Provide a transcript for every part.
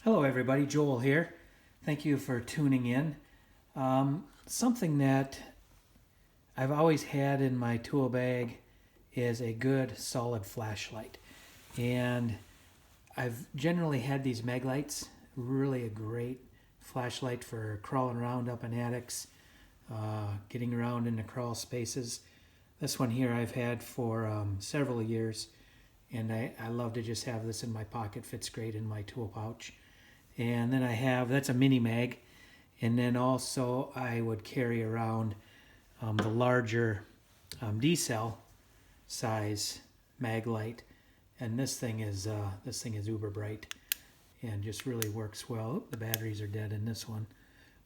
Hello everybody, Joel here. Thank you for tuning in. Something that I've always had in my tool bag is a good solid flashlight. And I've generally had these mag lights, really a great flashlight for crawling around up in attics, getting around in the crawl spaces. This one here I've had for several years, and I love to just have this in my pocket. Fits great in my tool pouch. And then I have, that's a mini mag, and then also I would carry around the larger D-cell size mag light, and this thing is uber bright and just really works well. The batteries are dead in this one,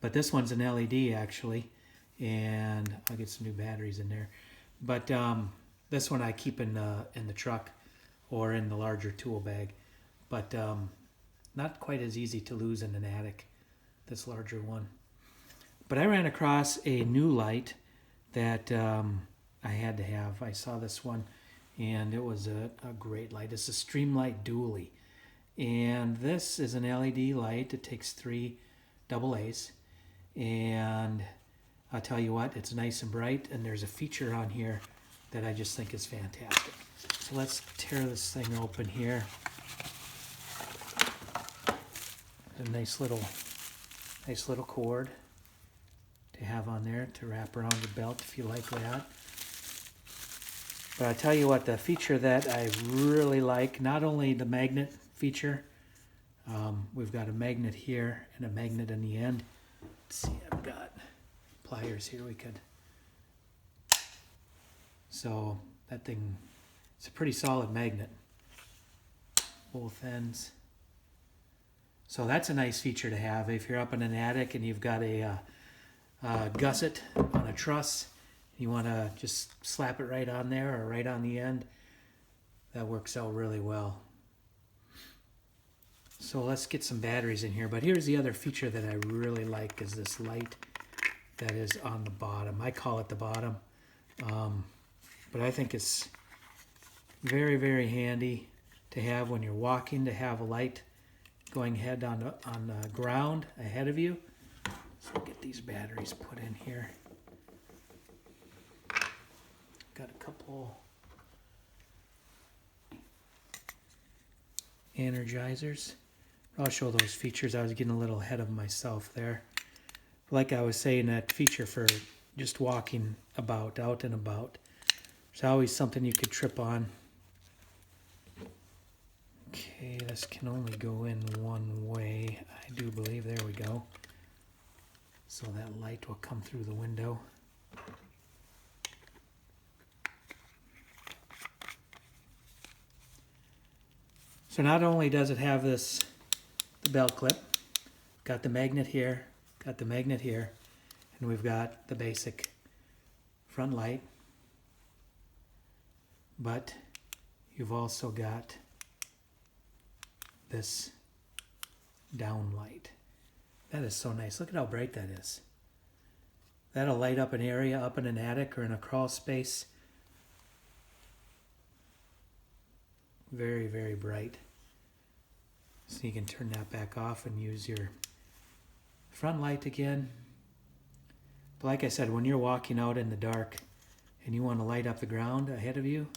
but this one's an LED actually, and I'll get some new batteries in there. But this one I keep in the truck or in the larger tool bag, but not quite as easy to lose in an attic, this larger one. But I ran across a new light that I had to have. I saw this one, and it was a great light. It's a Streamlite Dualie. And this is an LED light. It takes 3 AA's. And I'll tell you what, it's nice and bright, and there's a feature on here that I just think is fantastic. So let's tear this thing open here. A nice little cord to have on there to wrap around your belt if you like that. But I tell you what, the feature that I really like, not only the magnet feature, we've got a magnet here and a magnet in the end. Let's see, I've got pliers here we could. So that thing, it's a pretty solid magnet, both ends. So that's a nice feature to have if you're up in an attic and you've got a gusset on a truss. You want to just slap it right on there or right on the end. That works out really well. So let's get some batteries in here. But here's the other feature that I really like is this light that is on the bottom. I call it the bottom. But I think it's very, very handy to have when you're walking, to have a light going ahead on the ground ahead of you. So we'll get these batteries put in here. Got a couple energizers. I'll show those features. I was getting a little ahead of myself there. Like I was saying, that feature for just walking about, out and about. There's always something you could trip on. Okay, this can only go in one way, I do believe. There we go. So that light will come through the window. So not only does it have the belt clip, got the magnet here, and we've got the basic front light, but you've also got this down light. That is so nice. Look at how bright that is. That'll light up an area up in an attic or in a crawl space. Very, very bright. So you can turn that back off and use your front light again. But like I said, when you're walking out in the dark and you want to light up the ground ahead of you,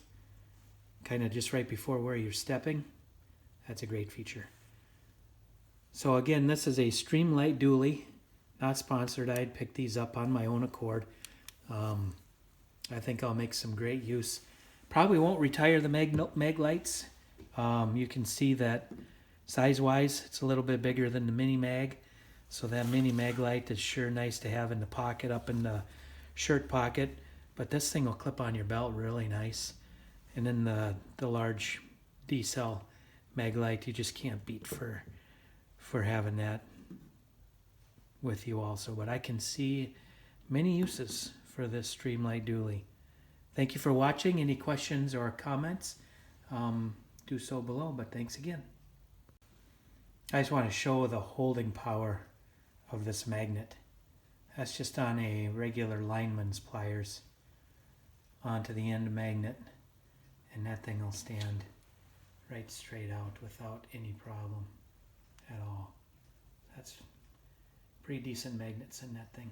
kind of just right before where you're stepping, that's a great feature. So again, this is a Streamlite Dualie, not sponsored. I had picked these up on my own accord. I think I'll make some great use. Probably won't retire the mag lights. You can see that size-wise, it's a little bit bigger than the mini mag. So that mini mag light is sure nice to have in the pocket, up in the shirt pocket. But this thing will clip on your belt really nice. And then the large D-cell mag light, you just can't beat for having that with you also. But I can see many uses for this Streamlite Dualie. Thank you for watching. Any questions or comments, do so below, but thanks again. I just want to show the holding power of this magnet. That's just on a regular lineman's pliers onto the end magnet, and that thing will stand right straight out without any problem at all. Pretty decent magnets in that thing.